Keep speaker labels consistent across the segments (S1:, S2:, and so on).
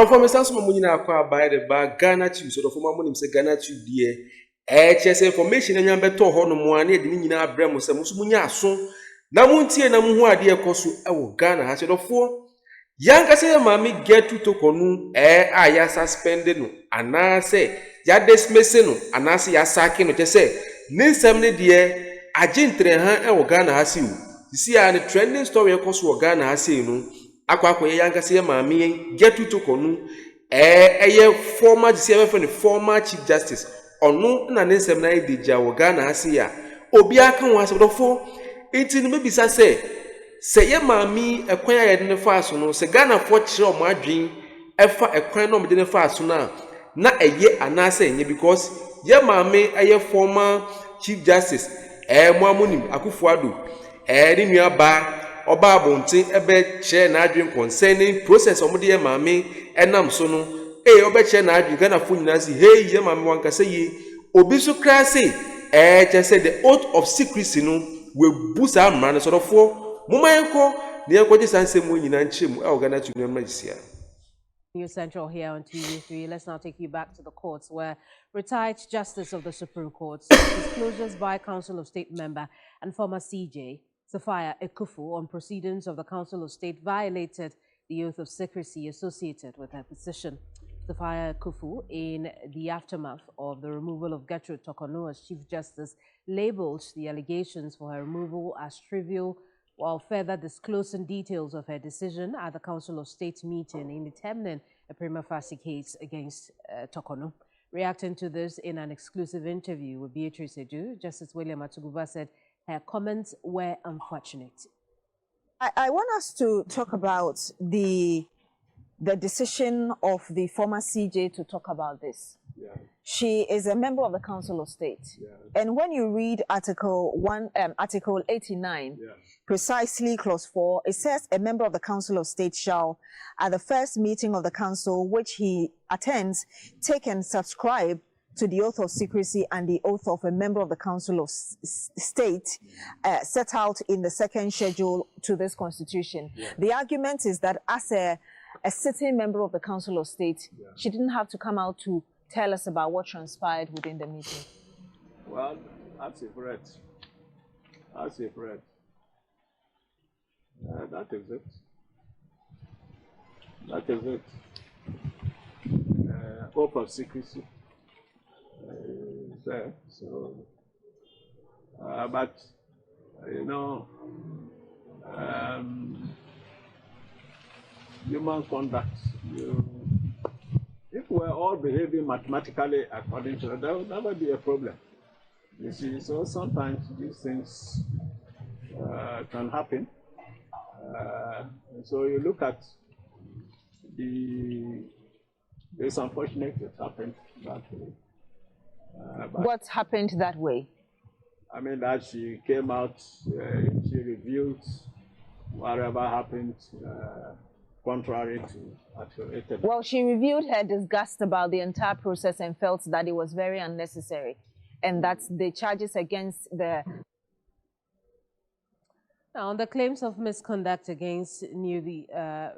S1: Now for me sans mo nyina akwa by the bag Ghanatube so for mo nim say Ghanatube die chess information anya beto ho no mo ane de nyina abrɛ mo sɛ mo so munya aso na montie na mo hu ade ekoso ewo Ghana ha sedofo yanka say maami get to tokonu a ya suspend no ana say ya dismiss no ana say ya sack no chese ne nsɛm ne de agentre ha ewo Ghana ha si o sisi a ne trending story ekoso wo Ghana ha si no akwa yanka say maami get to tokonu former former chief justice onu na ne nsɛm na edija wo Ghana ha si a obi aka ho asebodofo enti no mebisa se ye maami ekwan ya de ne fa so no se Ghana fo kire o mo adwen efa ekwan no de ne fa so na eye anase enye because ye maami former chief justice mo amonim Akufo Addo ni nua ba oba abonten ebe kire na adwen concerning process o mo de ye maami enam so no obe kire na adwen Ghana fo nyina si ye maami wanka se ye obi so kra se say the oath of secrecy no we busa man sort of for Mumayko, the Equity Sanse Munin Chim, Ghanatube Malaysia.
S2: News Central here on TV3. Let's now take you back to the courts where retired Justice of the Supreme Court disclosures by Council of State member and former CJ, Sophia Ekufu, on proceedings of the Council of State violated the oath of secrecy associated with her position. Sophia Ekufu, in the aftermath of the removal of Gertrude Tokonu as Chief Justice, labeled the allegations for her removal as trivial, while further disclosing details of her decision at the Council of State meeting in determining a prima facie case against Tokonu. Reacting to this in an exclusive interview with Beatrice Addo, Justice William Atuguba said her comments were unfortunate.
S3: I want us to talk about the decision of the former CJ to talk about this. Yeah. She is a member of the Council of State. Yeah. And when you read Article 89, yeah, precisely clause 4, it says a member of the Council of State shall, at the first meeting of the Council which he attends, take and subscribe to the oath of secrecy and the oath of a member of the Council of State set out in the second schedule to this Constitution. Yeah. The argument is that as a sitting member of the Council of State, yeah, she didn't have to come out to tell us about what transpired within the meeting.
S4: Well, that's a threat. That's a threat. That is it. That is it. Oath of secrecy. There. So, but you know, human conduct. If we're all behaving mathematically according to that, there would never be a problem. You see, so sometimes these things can happen. So you look at it's unfortunate it happened that way.
S3: What happened that way?
S4: I mean that she came out, she reviewed whatever happened contrary to actual.
S3: Well, she reviewed her disgust about the entire process and felt that it was very unnecessary, and that's the charges against the.
S2: Now, on the claims of misconduct against newly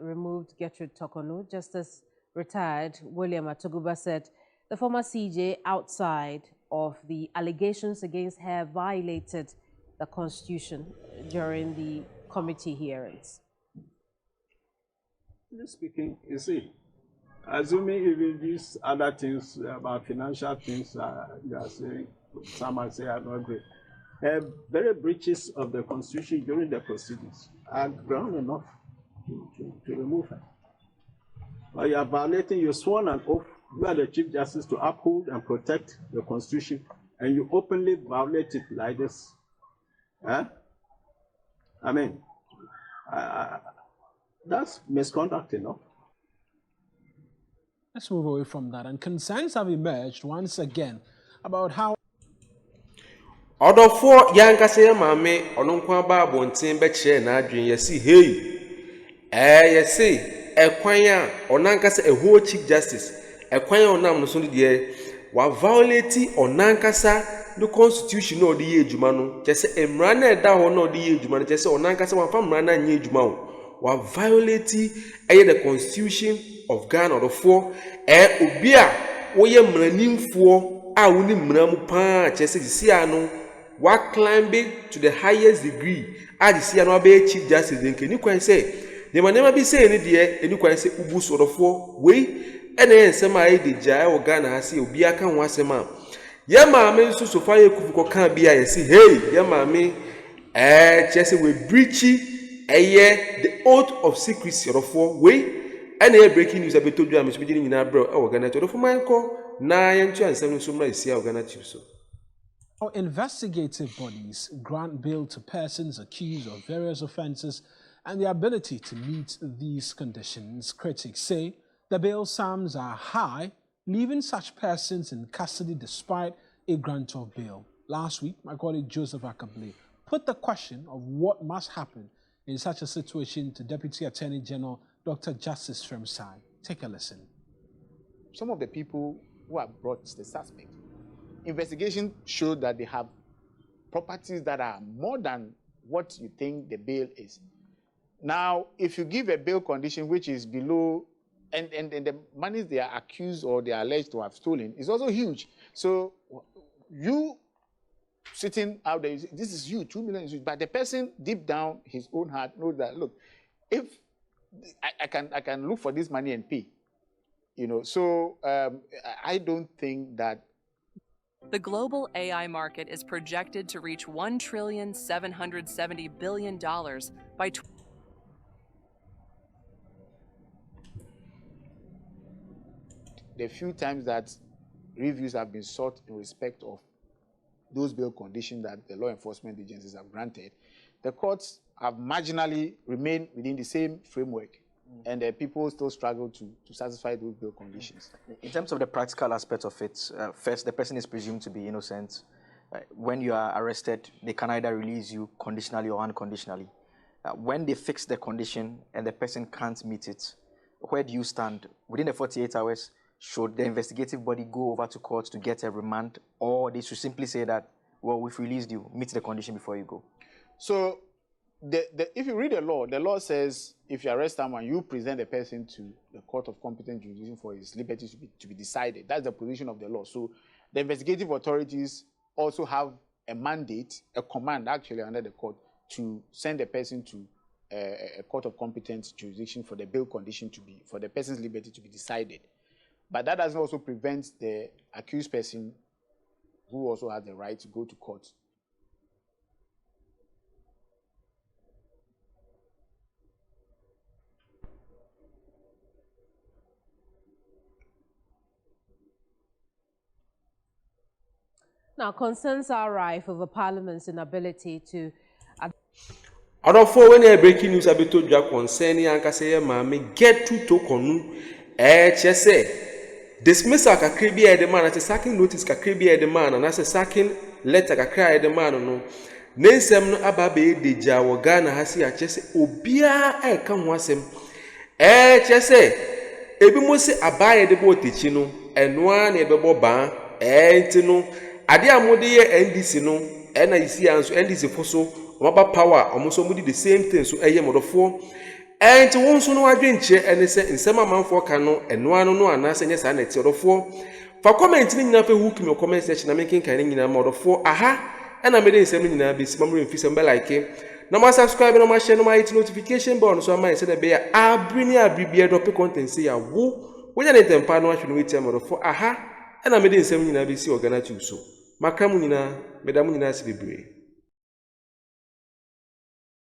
S2: removed Gertrude Tokonu, Justice retired William Atuguba said the former CJ, outside of the allegations against her, violated the Constitution during the committee hearings.
S4: Speaking, you see, assuming even these other things about financial things you are saying, some might say are not great. Very breaches of the Constitution during the proceedings are ground enough to remove her. But you are violating, you sworn an oath, you are the Chief Justice to uphold and protect the Constitution, and you openly violate it like this. I mean, that's misconduct, you know.
S5: Let's move away from that. And concerns have emerged once again about how
S1: Order for Yanka say mame ononkwa ba bonten be kire na adwen yesi hey yesi ekwan a onanka se eho Chief Justice ekwan a onam no so de wa violate onanka sa the Constitution no de ye adwuma no kese emra na eda ho no de ye adwuma no kese onanka se wa fa mra na nye adwuma ho wa violate the constitution of Ghana or the four obia woye mranimfo a woni mramu pa chese sia no wa climb to the highest degree a sia no be chief justice denke ni kwan say the manema bi say ni de eni kwan say ubu sorofo we ene ensem a de jaa wo Ghana ha say obi aka ho asem a ye maame nso so fa ye kufuko kan bi a ye say hey ye maame chese we breachy the oath of secrecy sorofo we ene breaking news abetodua me so bi nyina bro e wo Ghana to for man ko na ye ntu ansem no so mra isia wo Ghanatube so.
S5: Investigative bodies grant bail to persons accused of various offences and the ability to meet these conditions. Critics say the bail sums are high, leaving such persons in custody despite a grant of bail. Last week, my colleague Joseph Akable put the question of what must happen in such a situation to Deputy Attorney General Dr. Justice Fremsai. Take a listen.
S6: Some of the people who have brought the suspect, investigation showed that they have properties that are more than what you think the bail is. Now, if you give a bail condition which is below, and the monies they are accused or they are alleged to have stolen is also huge. So you sitting out there, this is huge, 2 million is huge, but the person deep down his own heart knows that, look, if I can look for this money and pay, you know. So I don't think that.
S7: The global AI market is projected to reach $1.770 trillion by
S6: the few times that reviews have been sought in respect of those bail conditions that the law enforcement agencies have granted, the courts have marginally remained within the same framework, and people still struggle to satisfy those bail conditions.
S8: In terms of the practical aspect of it, first, the person is presumed to be innocent. When you are arrested, they can either release you conditionally or unconditionally. When they fix the condition and the person can't meet it, where do you stand? Within the 48 hours, should the investigative body go over to court to get a remand, or they should simply say that, well, we've released you, meet the condition before you go?
S6: So, if you read the law says if you arrest someone, you present the person to the court of competent jurisdiction for his liberty to be decided. That's the position of the law. So, the investigative authorities also have a mandate, a command actually under the court to send the person to a court of competent jurisdiction for the bail condition for the person's liberty to be decided. But that doesn't also prevent the accused person, who also has the right to go to court.
S2: Now, concerns are rife over Parliament's inability to.
S1: Adofo when you breaking news abetodua concerning ankase maame get to tokonu chese dismissal kakra bi e de man na sacking notice kakra bi e de man na sacking letter kakra e de man no nensem no aba be deja wo Ghana ha si a chese obia e ka ho asem chese ebi mo se abaye de bo techi no enoa na e be bo ba enti no ade amode ye NDC no na isi anso NDC foso Maba power almost somebody the same thing so eye modofo enti won so no adwenche ene se nsema manfo ka no eno ano no anase nye sa na ti odofo fa comment ni nyina fe hook me comment section na making kan nyina modofo aha ena me de nsem nyina be si mamro mfi sembe like na ma subscribe na ma share na ma hit notification bell so ma se de be ya abrini abribie drop content say ya wo wonya ne tempa no ahwe no wetia modofo aha ena me de nsem nyina be si Ghanatube so makamu nyina medamu nyina se bebre.